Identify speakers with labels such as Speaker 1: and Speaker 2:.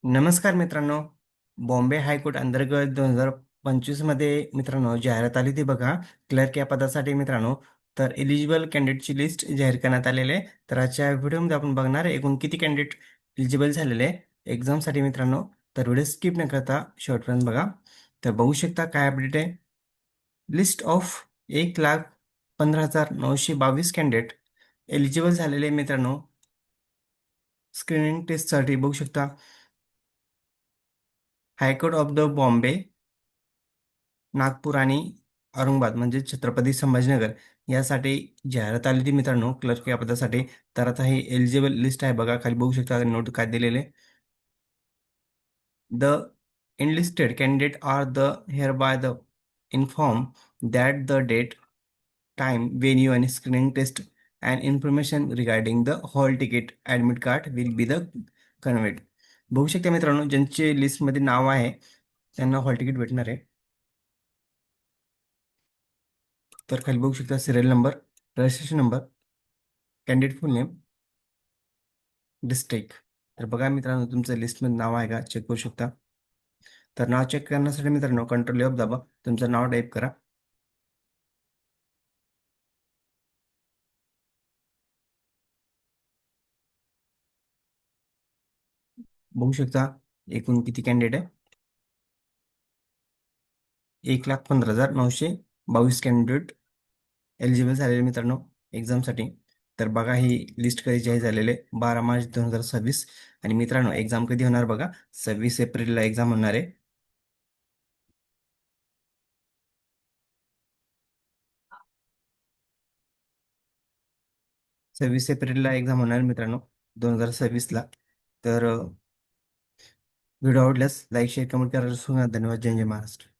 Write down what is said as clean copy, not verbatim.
Speaker 1: नमस्कार मित्रांनो. बॉम्बे हायकोर्ट अंतर्गत 2025 मध्ये मित्रांनो जाहिरात आली ती बघा. क्लर्क या पदासाठी मित्रांनो. तर एलिजिबल कॅन्डिडेटची लिस्ट जाहीर करण्यात आलेली आहे. तर आजच्या व्हिडिओमध्ये आपण बघणार आहे एकूण किती कॅन्डिडेट एलिजिबल झालेले एक्झामसाठी मित्रांनो. तर व्हिडिओ स्किप न करता शेवटपर्यंत बघा. तर बघू शकता काय अपडेट आहे. लिस्ट ऑफ 1,15,922 कॅन्डिडेट एलिजिबल झालेले मित्रांनो. स्क्रीनिंग टेस्टसाठी बघू शकता. High court of the Bombay, Nagpur आणि औरंगाबाद म्हणजे छत्रपती संभाजीनगर यासाठी जाहिरात आली होती मित्रांनो क्लर्क या पदासाठी. तर आता ही एलिजिबल लिस्ट आहे बघा, खाली बघू शकता नोट काय दिलेले. The enlisted candidate are the hereby the inform that the date, time, venue and screening test and information regarding the hall ticket admit card will be the conveyed. बघू शकता मित्रांनो ज्यांचे लिस्टमध्ये नाव आहे त्यांना हॉल तिकीट भेटणार आहे. तर खाली बघू शकता serial number, registration number, candidate फुल नेम, डिस्ट्रिक्ट. तर बघा मित्रांनो तुमचं लिस्टमध्ये नाव आहे का चेक करू शकता. तर नाव चेक करण्यासाठी मित्रांनो कंट्रोल F दाबा, तुमचं नाव टाईप करा. बघू शकता एकूण किती कॅन्डिडेट आहे. 1,15,922 कॅन्डिडेट एलिजिबल झालेले मित्रांनो एक्झामसाठी. तर बघा ही लिस्ट कधी जाहीर झालेले 12 मार्च 2026. आणि मित्रांनो एक्झाम कधी होणार बघा, 26 एप्रिलला एक्झाम होणार आहे. 26 एप्रिलला एक्झाम होणार आहे मित्रांनो 2026ला. तर व्हिडिओ आवडल्यास लाईक शेअर कमेंट करायला विसरू नका. धन्यवाद. जय जय महाराष्ट्र.